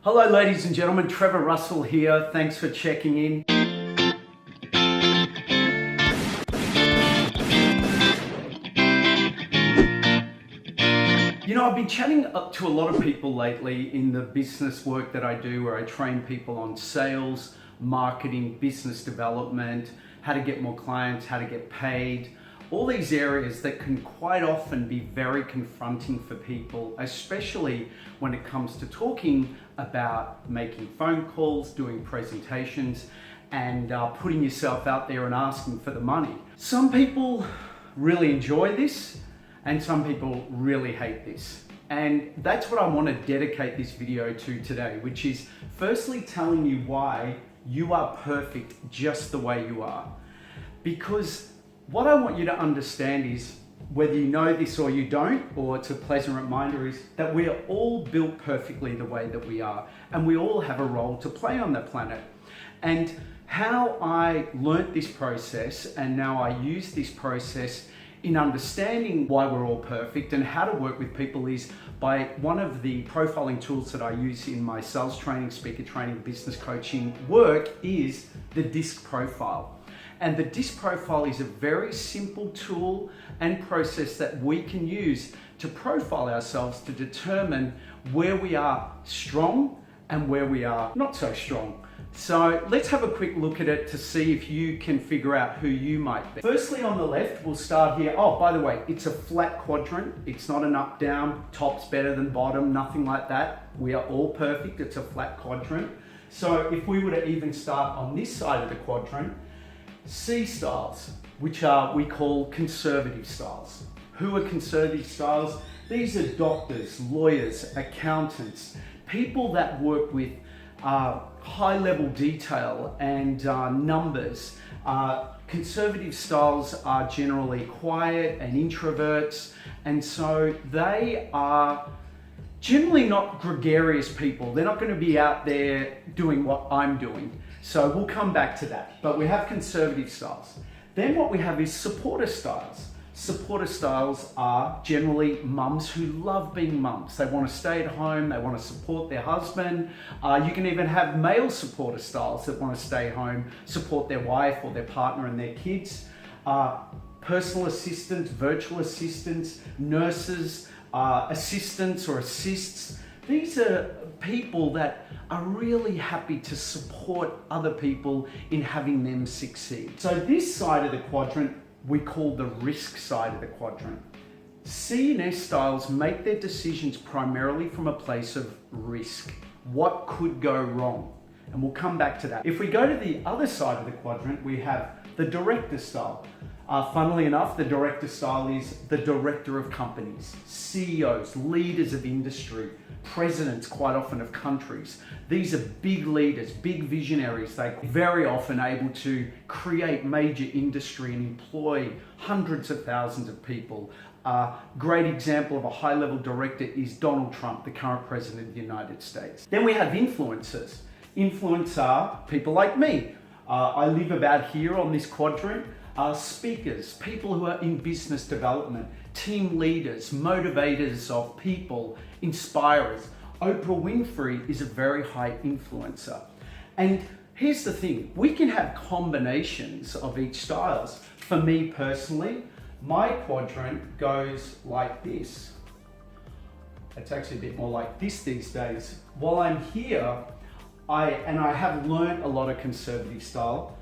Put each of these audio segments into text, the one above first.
Hello ladies and gentlemen, Trevor Russell here. Thanks for checking in. You know, I've been chatting to a lot of people lately in the business work that I do, where I train people on sales, marketing, business development, how to get more clients, how to get paid, all these areas that can quite often be very confronting for people, especially when it comes to talking about making phone calls, doing presentations, and putting yourself out there and asking for the money. Some people really enjoy this, and some people really hate this. And that's what I want to dedicate this video to today, which is firstly telling you why you are perfect just the way you are. Because what I want you to understand is, whether you know this or you don't, or it's a pleasant reminder, is that we are all built perfectly the way that we are, and we all have a role to play on the planet. And how I learnt this process, and now I use this process in understanding why we're all perfect and how to work with people, is by one of the profiling tools that I use in my sales training, speaker training, business coaching work, is the DISC profile. And the DISC profile is a very simple tool and process that we can use to profile ourselves to determine where we are strong and where we are not so strong. So let's have a quick look at it to see if you can figure out who you might be. Firstly, on the left, we'll start here. Oh, by the way, it's a flat quadrant. It's not an up, down, top's better than bottom, nothing like that. We are all perfect. It's a flat quadrant. So if we were to even start on this side of the quadrant, C styles, which we call conservative styles. Who are conservative styles? These are doctors, lawyers, accountants, people that work with high level detail and numbers. Conservative styles are generally quiet and introverts, and so they are generally not gregarious people. They're not going to be out there doing what I'm doing. So we'll come back to that. But we have conservative styles. Then what we have is supporter styles. Supporter styles are generally mums who love being mums. They want to stay at home, they want to support their husband. You can even have male supporter styles that want to stay home, support their wife or their partner and their kids. Personal assistants, virtual assistants, nurses, assistants or assists. These are people that are really happy to support other people in having them succeed. So this side of the quadrant we call the risk side of the quadrant. C and S styles make their decisions primarily from a place of risk. What could go wrong? And we'll come back to that. If we go to the other side of the quadrant, we have the director style. Funnily enough, the director style is the director of companies, CEOs, leaders of industry, presidents quite often of countries. These are big leaders, big visionaries. They're very often able to create major industry and employ hundreds of thousands of people. Great example of a high-level director is Donald Trump, the current president of the United States. Then we have influencers. Influencers are people like me. I live about here on this quadrant. Speakers, people who are in business development, team leaders, motivators of people, inspirers. Oprah Winfrey is a very high influencer. And here's the thing, we can have combinations of each styles. For me personally, my quadrant goes like this. It's actually a bit more like this these days. While I'm here, I have learned a lot of conservative style.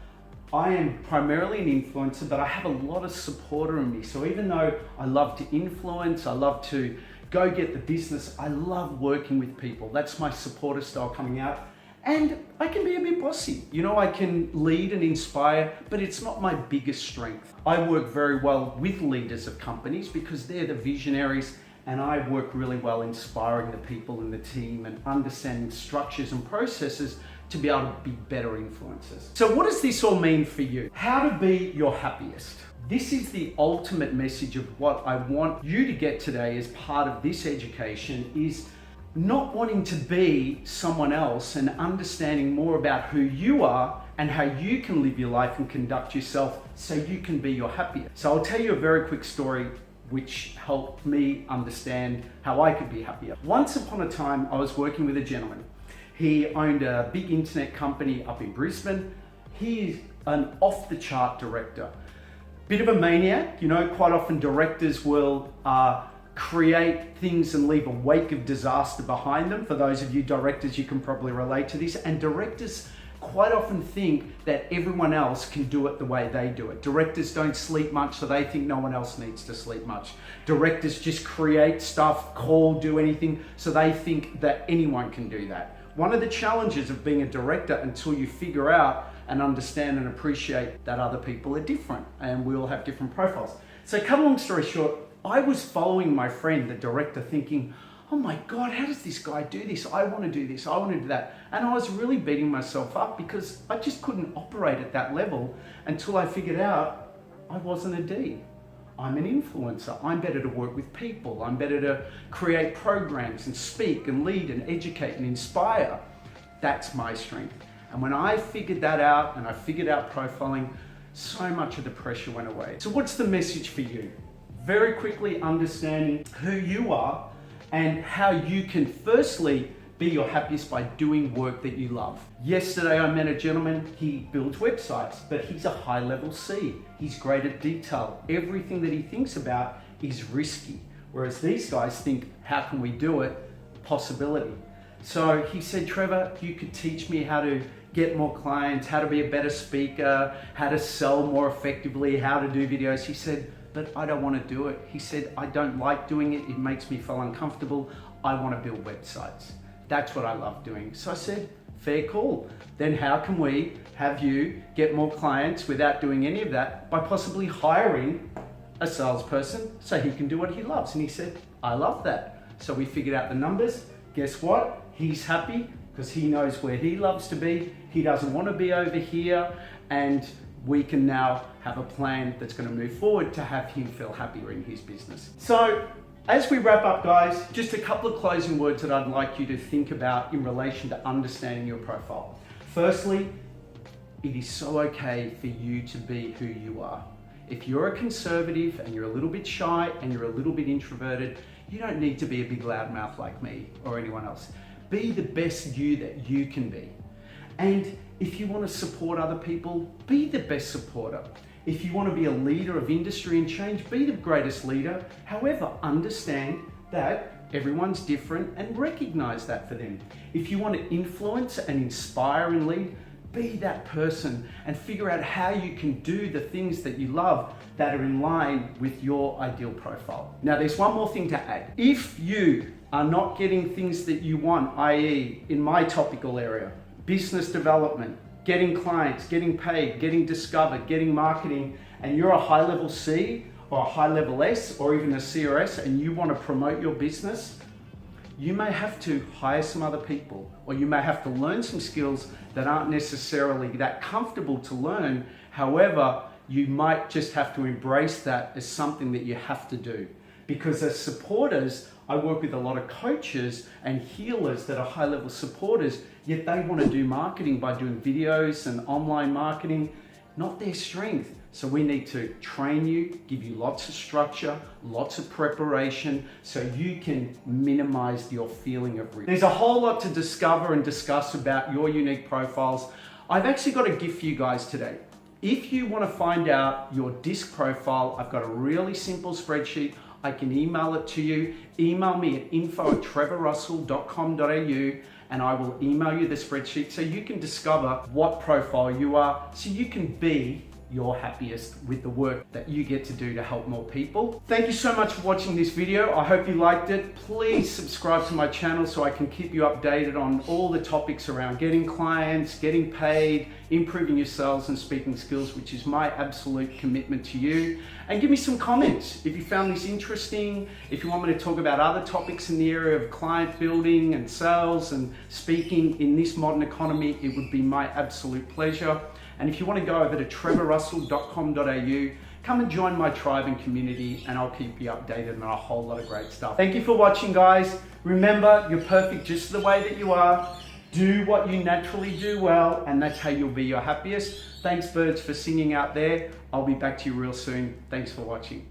I am primarily an influencer, but I have a lot of supporter in me. So even though I love to influence, I love to go get the business, I love working with people. That's my supporter style coming out. And I can be a bit bossy. You know, I can lead and inspire, but it's not my biggest strength. I work very well with leaders of companies because they're the visionaries, and I work really well inspiring the people in the team and understanding structures and processes to be able to be better influencers. So what does this all mean for you? How to be your happiest. This is the ultimate message of what I want you to get today as part of this education, is not wanting to be someone else and understanding more about who you are and how you can live your life and conduct yourself so you can be your happiest. So I'll tell you a very quick story which helped me understand how I could be happier. Once upon a time, I was working with a gentleman. He owned a big internet company up in Brisbane. He's an off-the-chart director. Bit of a maniac, you know, quite often directors will create things and leave a wake of disaster behind them. For those of you directors, you can probably relate to this. And directors quite often think that everyone else can do it the way they do it. Directors don't sleep much, so they think no one else needs to sleep much. Directors just create stuff, do anything, so they think that anyone can do that. One of the challenges of being a director, until you figure out and understand and appreciate that other people are different and we all have different profiles. So cut a long story short, I was following my friend, the director, thinking, oh my God, how does this guy do this? I want to do this, I want to do that. And I was really beating myself up because I just couldn't operate at that level until I figured out I wasn't a D. I'm an influencer. I'm better to work with people. I'm better to create programs and speak and lead and educate and inspire. That's my strength. And when I figured that out and I figured out profiling, so much of the pressure went away. So what's the message for you? Very quickly understanding who you are and how you can firstly be your happiest by doing work that you love. Yesterday I met a gentleman, he builds websites, but he's a high-level C. He's great at detail. Everything that he thinks about is risky. Whereas these guys think, how can we do it? Possibility. So he said, Trevor, you could teach me how to get more clients, how to be a better speaker, how to sell more effectively, how to do videos. He said, but I don't want to do it. He said, I don't like doing it. It makes me feel uncomfortable. I want to build websites. That's what I love doing. So I said, fair call. Then how can we have you get more clients without doing any of that by possibly hiring a salesperson so he can do what he loves? And he said, I love that. So we figured out the numbers. Guess what? He's happy because he knows where he loves to be. He doesn't want to be over here. And we can now have a plan that's going to move forward to have him feel happier in his business. So as we wrap up, guys, just a couple of closing words that I'd like you to think about in relation to understanding your profile. Firstly, it is so okay for you to be who you are. If you're a conservative and you're a little bit shy and you're a little bit introverted, you don't need to be a big loudmouth like me or anyone else. Be the best you that you can be. And if you want to support other people, be the best supporter. If you want to be a leader of industry and change, be the greatest leader. However, understand that everyone's different and recognize that for them. If you want to influence and inspire and lead, be that person and figure out how you can do the things that you love that are in line with your ideal profile. Now, there's one more thing to add. If you are not getting things that you want, i.e. in my topical area, business development, getting clients, getting paid, getting discovered, getting marketing, and you're a high-level C or a high-level S or even a CRS and you want to promote your business, you may have to hire some other people, or you may have to learn some skills that aren't necessarily that comfortable to learn. However, you might just have to embrace that as something that you have to do. Because as supporters, I work with a lot of coaches and healers that are high-level supporters, yet they want to do marketing by doing videos and online marketing, not their strength. So we need to train you, give you lots of structure, lots of preparation, so you can minimize your feeling of risk. There's a whole lot to discover and discuss about your unique profiles. I've actually got a gift for you guys today. If you want to find out your DISC profile, I've got a really simple spreadsheet. I can email it to you. Email me at info@trevorrussell.com.au and I will email you the spreadsheet so you can discover what profile you are, so you can be your happiest with the work that you get to do to help more people. Thank you so much for watching this video. I hope you liked it. Please subscribe to my channel so I can keep you updated on all the topics around getting clients, getting paid, improving your sales and speaking skills, which is my absolute commitment to you. And give me some comments if you found this interesting, if you want me to talk about other topics in the area of client building and sales and speaking in this modern economy, it would be my absolute pleasure. And if you want to go over to trevorrussell.com.au, come and join my tribe and community and I'll keep you updated on a whole lot of great stuff. Thank you for watching, guys. Remember, you're perfect just the way that you are. Do what you naturally do well, and that's how you'll be your happiest. Thanks, birds, for singing out there. I'll be back to you real soon. Thanks for watching.